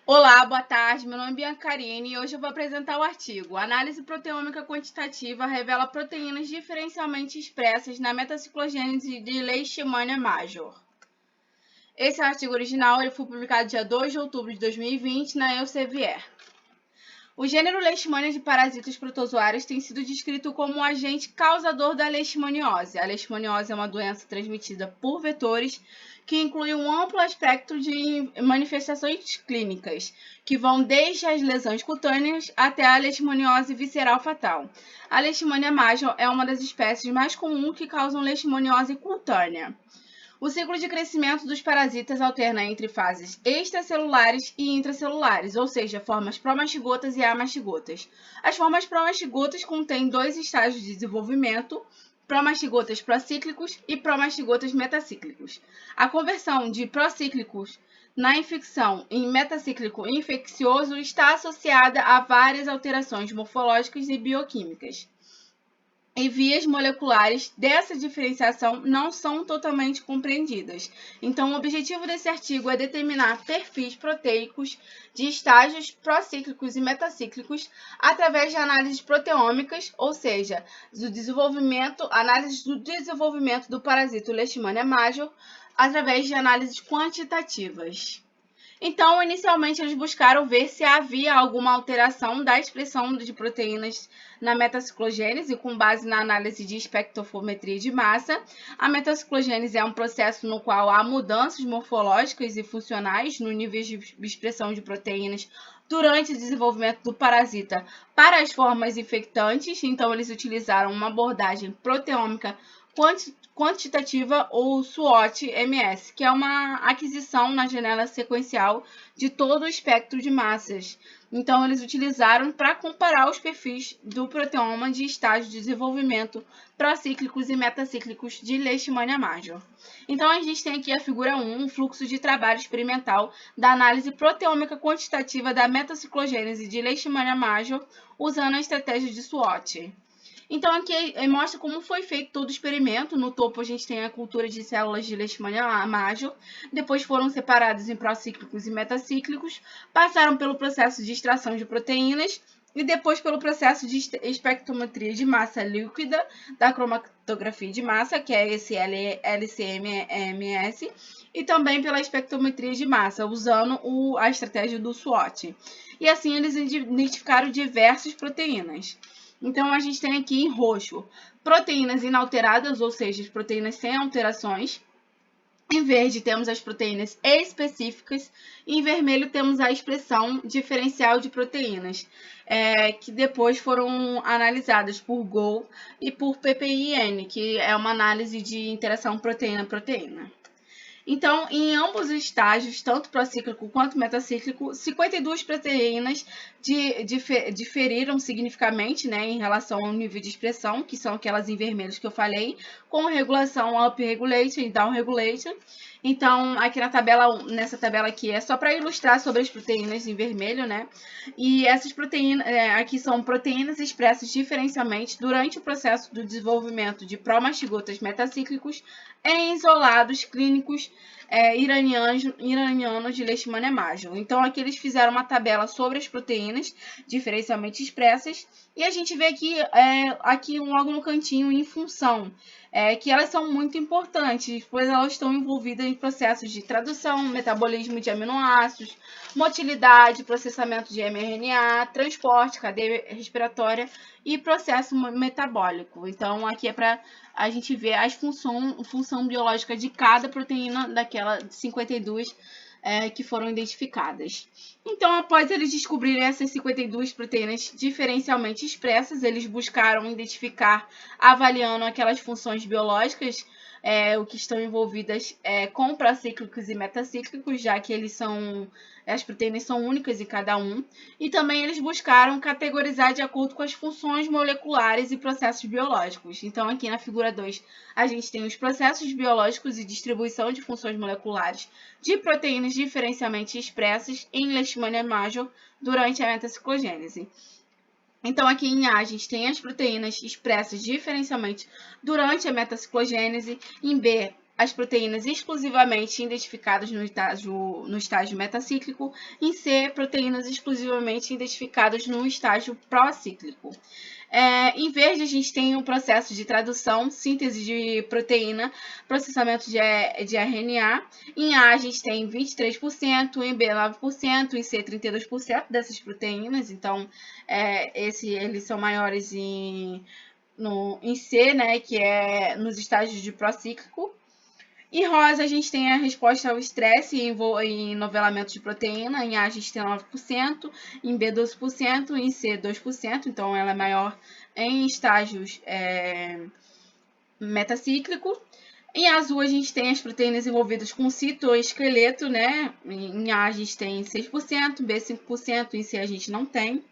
Olá, boa tarde. Meu nome é Bianca Carine e hoje eu vou apresentar o artigo Análise proteômica quantitativa revela proteínas diferencialmente expressas na metaciclogênese de Leishmania major. Esse é o artigo original, ele foi publicado dia 2 de outubro de 2020 na Elsevier. O gênero Leishmania de parasitas protozoários tem sido descrito como um agente causador da leishmaniose. A leishmaniose é uma doença transmitida por vetores que inclui um amplo espectro de manifestações clínicas, que vão desde as lesões cutâneas até a leishmaniose visceral fatal. A Leishmania major é uma das espécies mais comuns que causam leishmaniose cutânea. O ciclo de crescimento dos parasitas alterna entre fases extracelulares e intracelulares, ou seja, formas promastigotas e amastigotas. As formas promastigotas contêm dois estágios de desenvolvimento, promastigotas procíclicos e promastigotas metacíclicos. A conversão de procíclicos na infecção em metacíclico infeccioso está associada a várias alterações morfológicas e bioquímicas. E vias moleculares dessa diferenciação não são totalmente compreendidas. Então, o objetivo desse artigo é determinar perfis proteicos de estágios procíclicos e metacíclicos através de análises proteômicas, ou seja, análises do desenvolvimento do parasito Leishmania major através de análises quantitativas. Então, inicialmente, eles buscaram ver se havia alguma alteração da expressão de proteínas na metaciclogênese, com base na análise de espectrofometria de massa. A metaciclogênese é um processo no qual há mudanças morfológicas e funcionais no nível de expressão de proteínas durante o desenvolvimento do parasita para as formas infectantes. Então, eles utilizaram uma abordagem proteômica quantitativa ou SWOT-MS, que é uma aquisição na janela sequencial de todo o espectro de massas. Então, eles utilizaram para comparar os perfis do proteoma de estágio de desenvolvimento procíclicos e metacíclicos de Leishmania major. Então, a gente tem aqui a figura 1, um fluxo de trabalho experimental da análise proteômica quantitativa da metaciclogênese de Leishmania major usando a estratégia de SWOT. Então, aqui mostra como foi feito todo o experimento. No topo, a gente tem a cultura de células de Leishmania major. Depois foram separados em procíclicos e metacíclicos. Passaram pelo processo de extração de proteínas e depois pelo processo de espectrometria de massa líquida, da cromatografia de massa, que é esse LCMS, e também pela espectrometria de massa, usando a estratégia do SWOT. E assim, eles identificaram diversas proteínas. Então, a gente tem aqui em roxo proteínas inalteradas, ou seja, as proteínas sem alterações. Em verde, temos as proteínas específicas. E em vermelho, temos a expressão diferencial de proteínas, que depois foram analisadas por GOL e por PPIN, que é uma análise de interação proteína-proteína. Então, em ambos os estágios, tanto procíclico quanto metacíclico, 52 proteínas diferiram significativamente, né, em relação ao nível de expressão, que são aquelas em vermelho que eu falei, com regulação up-regulation e down-regulation. Então, aqui nessa tabela aqui, é só para ilustrar sobre as proteínas em vermelho, né? E essas proteínas, aqui são proteínas expressas diferencialmente durante o processo do desenvolvimento de promastigotas metacíclicos em isolados clínicos iranianos de Leishmania major. Então, aqui eles fizeram uma tabela sobre as proteínas diferencialmente expressas e a gente vê aqui logo no cantinho, em função, que elas são muito importantes, pois elas estão envolvidas em processos de tradução, metabolismo de aminoácidos, motilidade, processamento de mRNA, transporte, cadeia respiratória e processo metabólico. Então, aqui é para a gente ver a função biológica de cada proteína daquela 52 que foram identificadas. Então, após eles descobrirem essas 52 proteínas diferencialmente expressas, eles buscaram identificar, avaliando aquelas funções biológicas, o que estão envolvidas com procíclicos e metacíclicos, já que as proteínas são únicas em cada um. E também eles buscaram categorizar de acordo com as funções moleculares e processos biológicos. Então, aqui na figura 2, a gente tem os processos biológicos e distribuição de funções moleculares de proteínas diferencialmente expressas em Leishmania major durante a metaciclogênese. Então, aqui em A, a gente tem as proteínas expressas diferencialmente durante a metaciclogênese. Em B, as proteínas exclusivamente identificadas no estágio metacíclico, em C, proteínas exclusivamente identificadas no estágio procíclico. Em verde, a gente tem o processo de tradução, síntese de proteína, processamento de RNA. Em A, a gente tem 23%, em B, 9%, em C, 32% dessas proteínas. Então, eles são maiores em C, né, que é nos estágios de procíclico. Em rosa, a gente tem a resposta ao estresse em novelamento de proteína. Em A, a gente tem 9%, em B, 12%, em C, 2%. Então, ela é maior em estágios metacíclicos. Em azul, a gente tem as proteínas envolvidas com citoesqueleto, né? Em A, a gente tem 6%, B, 5%, em C, a gente não tem.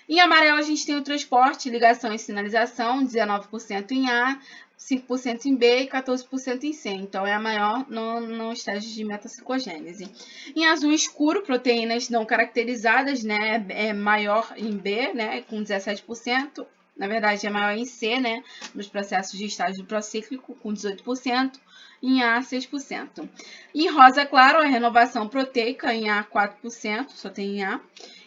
Em amarelo, a gente tem o transporte, ligação e sinalização, 19% em A, 5% em B e 14% em C. Então, é a maior no estágio de metaciclogênese. Em azul escuro, proteínas não caracterizadas, né? É maior em B, né? Com 17%. Na verdade, é maior em C, né? Nos processos de estágio procíclico, com 18%. Em A, 6%. Em rosa claro, a renovação proteica, em A, 4%, só tem em A.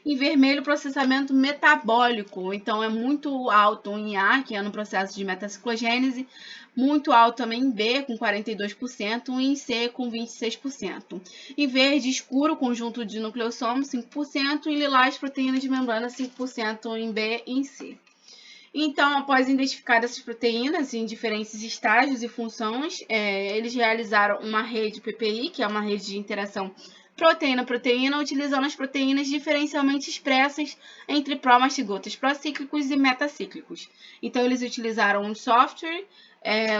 Em vermelho, processamento metabólico, então é muito alto em A, que é no processo de metaciclogênese, muito alto também em B, com 42%, e em C, com 26%. Em verde escuro, conjunto de nucleossomo, 5%, e em lilás, proteína de membrana, 5% em B e em C. Então, após identificar essas proteínas em diferentes estágios e funções, eles realizaram uma rede PPI, que é uma rede de interação proteína-proteína, utilizando as proteínas diferencialmente expressas entre pró-mastigotas procíclicos e metacíclicos. Então, eles utilizaram um software,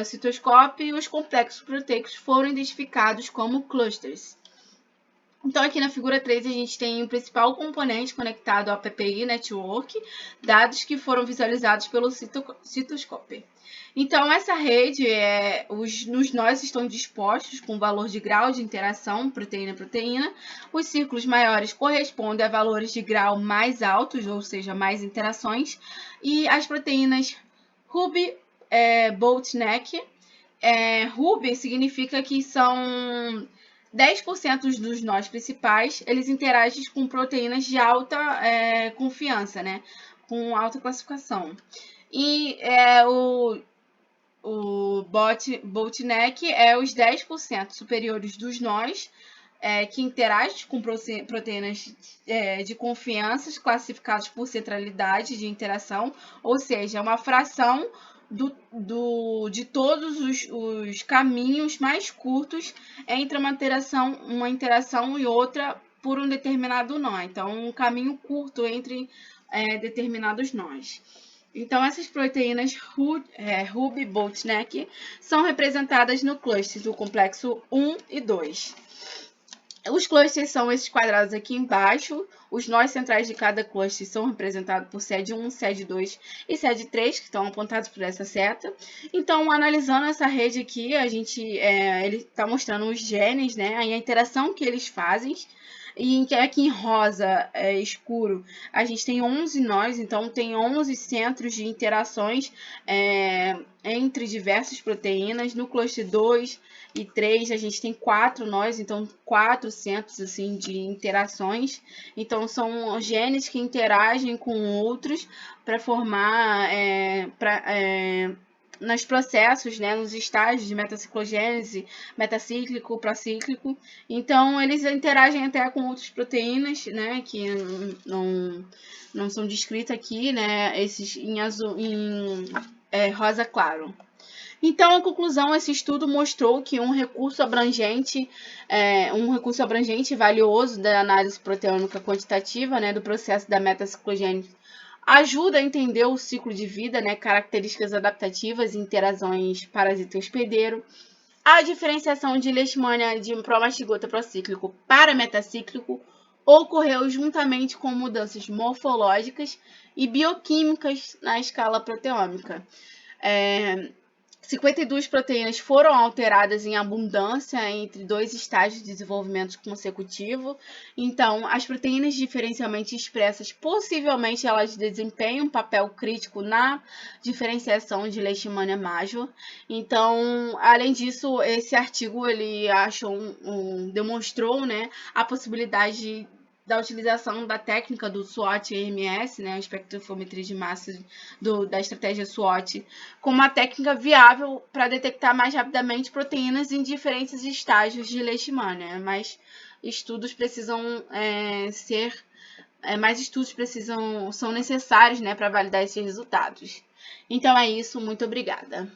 o citoscópio, e os complexos proteicos foram identificados como clusters. Então, aqui na figura 3, a gente tem o principal componente conectado ao PPI Network, dados que foram visualizados pelo citoscópio. Então, essa rede, os nós estão dispostos com valor de grau de interação proteína-proteína. Os círculos maiores correspondem a valores de grau mais altos, ou seja, mais interações. E as proteínas Hub Bottleneck, Hub significa que são 10% dos nós principais, eles interagem com proteínas de alta confiança, né? Com alta classificação. E o bottleneck é os 10% superiores dos nós que interagem com proteínas de confiança classificadas por centralidade de interação, ou seja, é uma fração de todos os caminhos mais curtos entre uma interação e outra por um determinado nó. Então, um caminho curto entre determinados nós. Então, essas proteínas Hub Bottleneck são representadas no cluster do complexo 1 e 2. Os clusters são esses quadrados aqui embaixo. Os nós centrais de cada cluster são representados por SED1, SED2 e SED3, que estão apontados por essa seta. Então, analisando essa rede aqui, ele está mostrando os genes, né, e a interação que eles fazem. E aqui em rosa escuro, a gente tem 11 nós, então tem 11 centros de interações entre diversas proteínas. No cluster 2 e 3, a gente tem 4 nós, então 4 centros assim, de interações. Então, são genes que interagem com outros para formar, nos processos, né, nos estágios de metaciclogênese, metacíclico, procíclico. Então, eles interagem até com outras proteínas, né, que não são descritas aqui, né, esses em azul, rosa claro. Então, a conclusão, esse estudo mostrou que um recurso abrangente e valioso da análise proteômica quantitativa, né, do processo da metaciclogênese, ajuda a entender o ciclo de vida, né, características adaptativas e interações parasita-hospedeiro. A diferenciação de leishmania de pró-mastigota procíclico para metacíclico ocorreu juntamente com mudanças morfológicas e bioquímicas na escala proteômica. 52 proteínas foram alteradas em abundância entre 2 estágios de desenvolvimento consecutivo. Então, as proteínas diferencialmente expressas, possivelmente elas desempenham um papel crítico na diferenciação de Leishmania major. Então, além disso, esse artigo ele demonstrou, né, a possibilidade da utilização da técnica do SWOT-EMS, né, a espectrofometria de massa da estratégia SWOT, como uma técnica viável para detectar mais rapidamente proteínas em diferentes estágios de leishmania, mas estudos precisam mais estudos são necessários, né, para validar esses resultados. Então é isso, muito obrigada.